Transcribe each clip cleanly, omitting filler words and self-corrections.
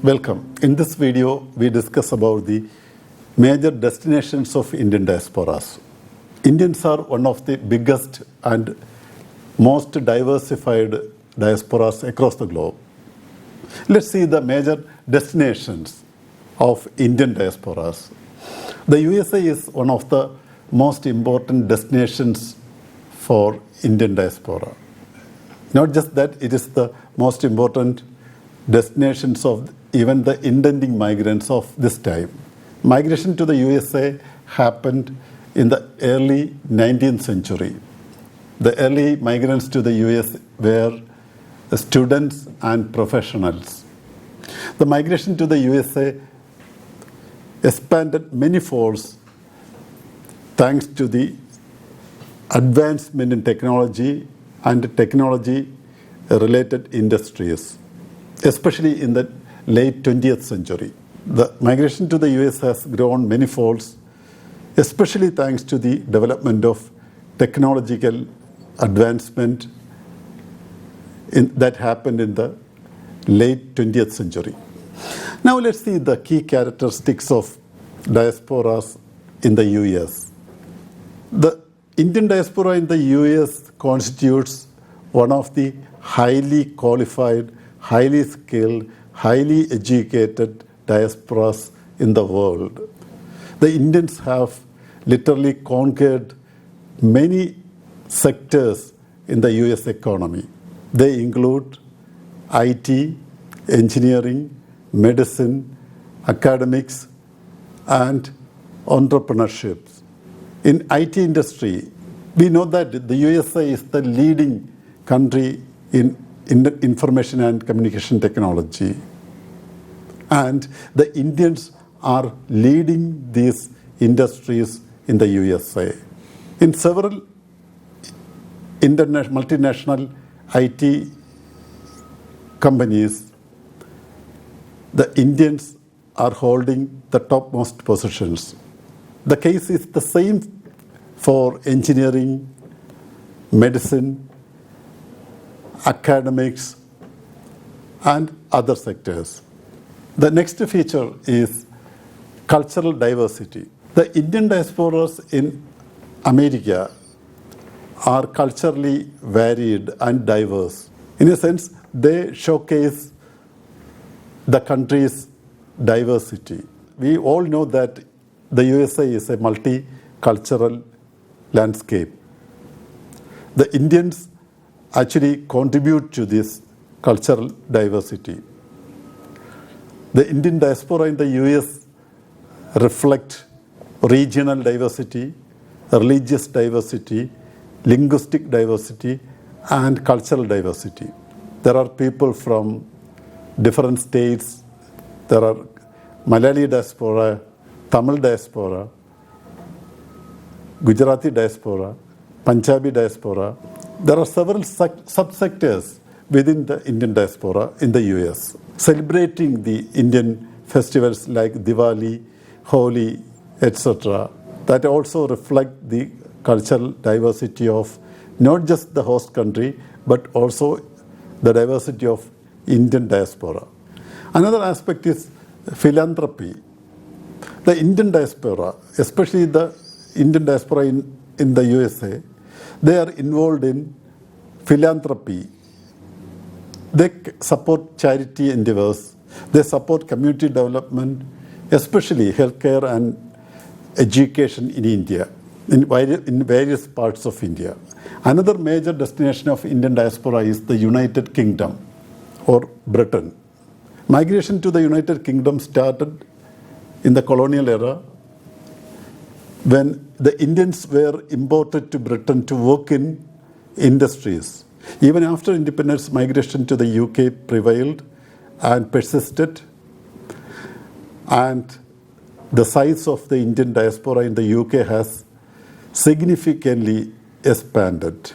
Welcome. In this video, we discuss about the major destinations of Indian diasporas. Indians are one of the biggest and most diversified diasporas across the globe. Let's see the major destinations of Indian diasporas. The USA is one of the most important destinations for Indian diaspora. Not just that, it is the most important destinations of even the intending migrants of this time. Migration to the USA happened in the early 19th century. The early migrants to the US were students and professionals. The migration to the USA expanded manifolds thanks to the advancement in technology and technology-related industries, especially in the late 20th century. The migration to the US has grown manifolds, especially thanks to the development of technological advancement that happened in the late 20th century. Now let's see the key characteristics of diasporas in the US. The Indian diaspora in the US constitutes one of the highly qualified, highly skilled, highly educated diasporas in the world. The Indians have literally conquered many sectors in the US economy. They include IT, engineering, medicine, academics, and entrepreneurship. In IT industry, we know that the USA is the leading country in information and communication technology. And the Indians are leading these industries in the USA. In several multinational IT companies, the Indians are holding the topmost positions. The case is the same for engineering, medicine, academics, and other sectors. The next feature is cultural diversity. The Indian diasporas in America are culturally varied and diverse. In a sense, they showcase the country's diversity. We all know that the USA is a multicultural landscape. The Indians actually contribute to this cultural diversity. The Indian diaspora in the US reflect regional diversity, religious diversity, linguistic diversity, and cultural diversity. There are people from different states. There are Malayali diaspora, Tamil diaspora, Gujarati diaspora, Punjabi diaspora. There are several subsectors within the Indian diaspora in the US, celebrating the Indian festivals like Diwali, Holi, etc. that also reflect the cultural diversity of not just the host country, but also the diversity of Indian diaspora. Another aspect is philanthropy. The Indian diaspora, especially the Indian diaspora in the USA, they are involved in philanthropy. They support charity endeavors. They support community development, especially healthcare and education in India, in various parts of India. Another major destination of Indian diaspora is the United Kingdom or Britain. Migration to the United Kingdom started in the colonial era when the Indians were imported to Britain to work in industries. Even after independence, migration to the UK prevailed and persisted, and the size of the Indian diaspora in the UK has significantly expanded.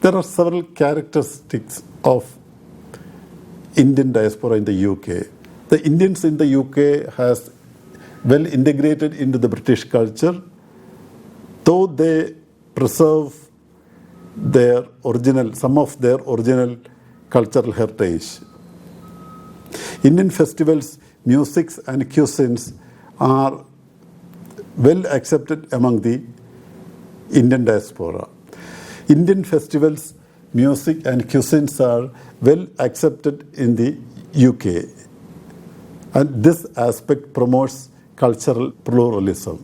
There are several characteristics of Indian diaspora in the UK. The Indians in the UK has well integrated into the British culture, though they preserve some of their original cultural heritage. Indian festivals, musics and cuisines are well accepted among the Indian diaspora. Indian festivals, music and cuisines are well accepted in the UK, and this aspect promotes cultural pluralism.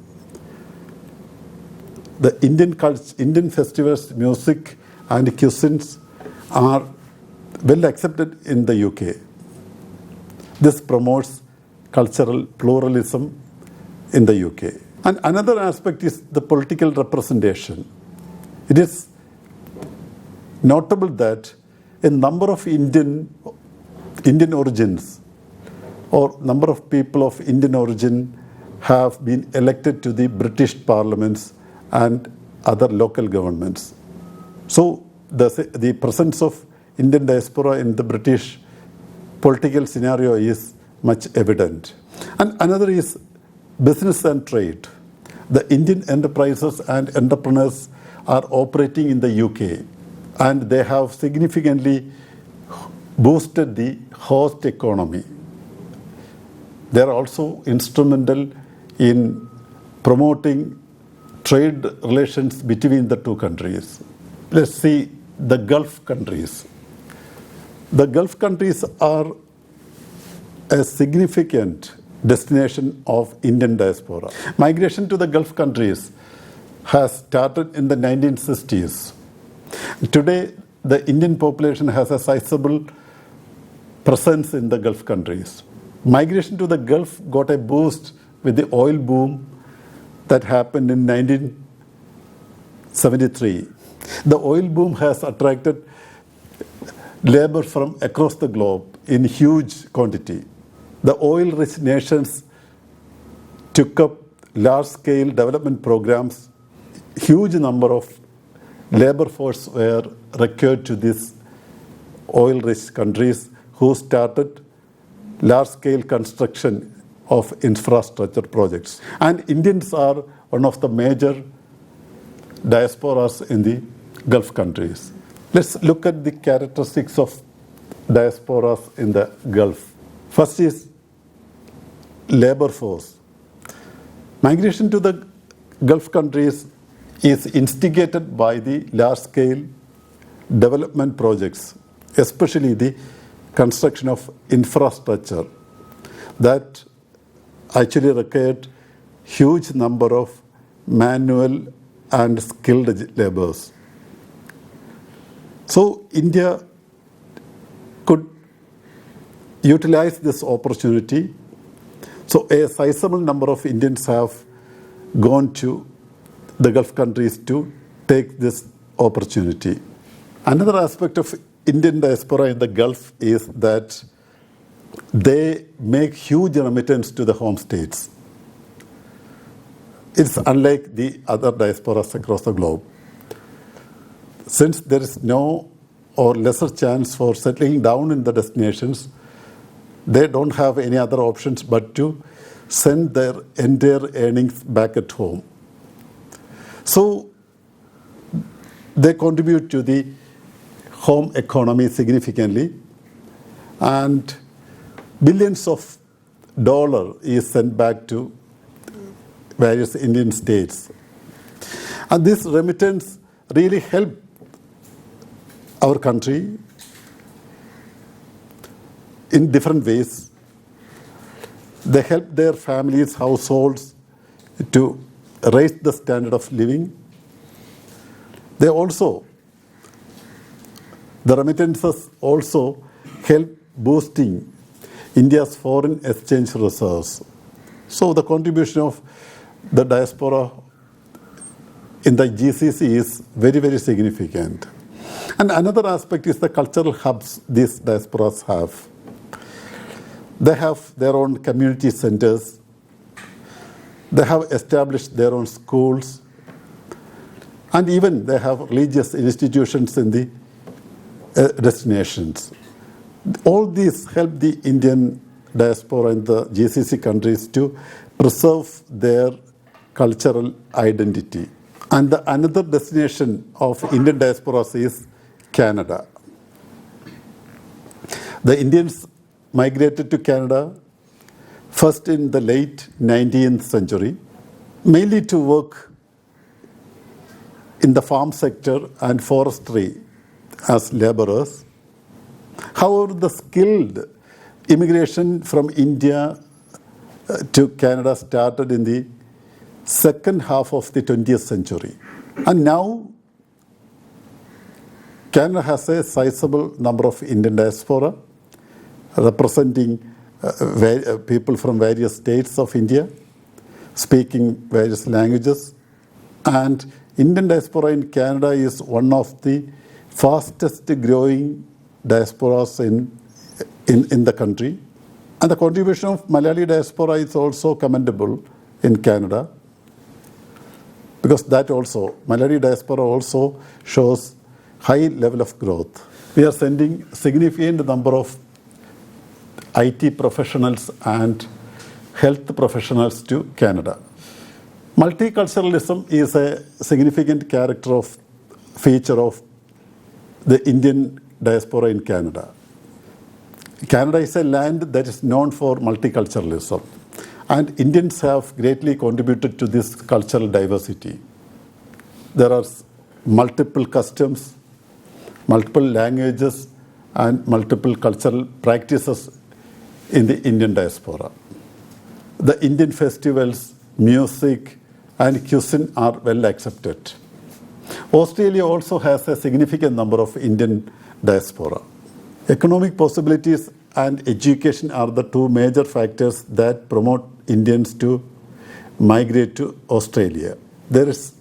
The Indian festivals, music and cuisines are well accepted in the UK. This promotes cultural pluralism in the UK. And another aspect is the political representation. It is notable that a number of Indian origins or number of people of Indian origin have been elected to the British parliaments and other local governments. So the presence of Indian diaspora in the British political scenario is much evident. And another is business and trade. The Indian enterprises and entrepreneurs are operating in the UK, and they have significantly boosted the host economy. They are also instrumental in promoting trade relations between the two countries. Let's see the Gulf countries. The Gulf countries are a significant destination of Indian diaspora. Migration to the Gulf countries has started in the 1960s. Today, the Indian population has a sizable presence in the Gulf countries. Migration to the Gulf got a boost with the oil boom that happened in 1973. The oil boom has attracted labor from across the globe in huge quantity. The oil-rich nations took up large-scale development programs. Huge number of labor force were required to these oil-rich countries who started large-scale construction of infrastructure projects. And Indians are one of the major diasporas in the Gulf countries. Let's look at the characteristics of diasporas in the Gulf. First is labor force. Migration to the Gulf countries is instigated by the large-scale development projects, especially the construction of infrastructure that actually required huge number of manual and skilled laborers. So India could utilize this opportunity. So a sizable number of Indians have gone to the Gulf countries to take this opportunity. Another aspect of Indian diaspora in the Gulf is that they make huge remittance to the home states. It's unlike the other diasporas across the globe. Since there is no or lesser chance for settling down in the destinations, they don't have any other options but to send their entire earnings back at home. So they contribute to the home economy significantly, and billions of dollars is sent back to various Indian states. And this remittance really helped our country in different ways. They help their families, households to raise the standard of living. The remittances also help boosting India's foreign exchange reserves. So the contribution of the diaspora in the GCC is very, very significant. And another aspect is the cultural hubs these diasporas have. They have their own community centers. They have established their own schools. And even they have religious institutions in the destinations. All these help the Indian diaspora in the GCC countries to preserve their cultural identity. And another destination of Indian diasporas is Canada. The Indians migrated to Canada first in the late 19th century, mainly to work in the farm sector and forestry as laborers. However, the skilled immigration from India to Canada started in the second half of the 20th century. And now, Canada has a sizable number of Indian diaspora representing people from various states of India, speaking various languages. And Indian diaspora in Canada is one of the fastest growing diasporas in the country. And the contribution of Malayali diaspora is also commendable in Canada, because that also, Malayali diaspora also shows high level of growth. We are sending significant number of IT professionals and health professionals to Canada. Multiculturalism is a significant feature of the Indian diaspora in Canada. Canada is a land that is known for multiculturalism, and Indians have greatly contributed to this cultural diversity. There are multiple customs, multiple languages, and multiple cultural practices in the Indian diaspora. The Indian festivals, music, and cuisine are well accepted. Australia also has a significant number of Indian diaspora. Economic possibilities and education are the two major factors that promote Indians to migrate to Australia. There is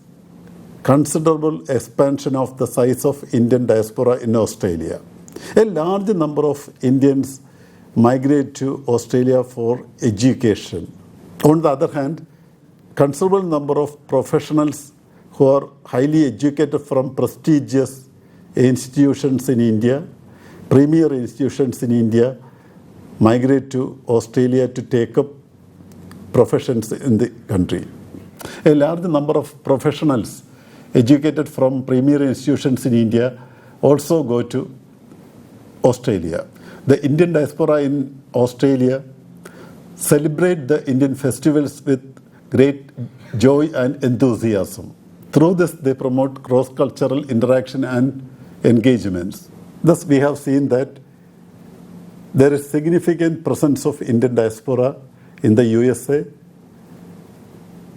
considerable expansion of the size of Indian diaspora in Australia. A large number of Indians migrate to Australia for education. On the other hand, considerable number of professionals who are highly educated from prestigious institutions in India, premier institutions in India, migrate to Australia to take up professions in the country. A large number of professionals educated from premier institutions in India also go to Australia. The Indian diaspora in Australia celebrate the Indian festivals with great joy and enthusiasm. Through this, they promote cross-cultural interaction and engagements. Thus, we have seen that there is significant presence of Indian diaspora in the USA,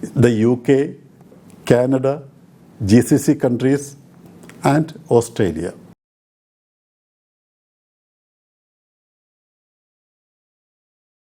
the UK, Canada, GCC countries, and Australia.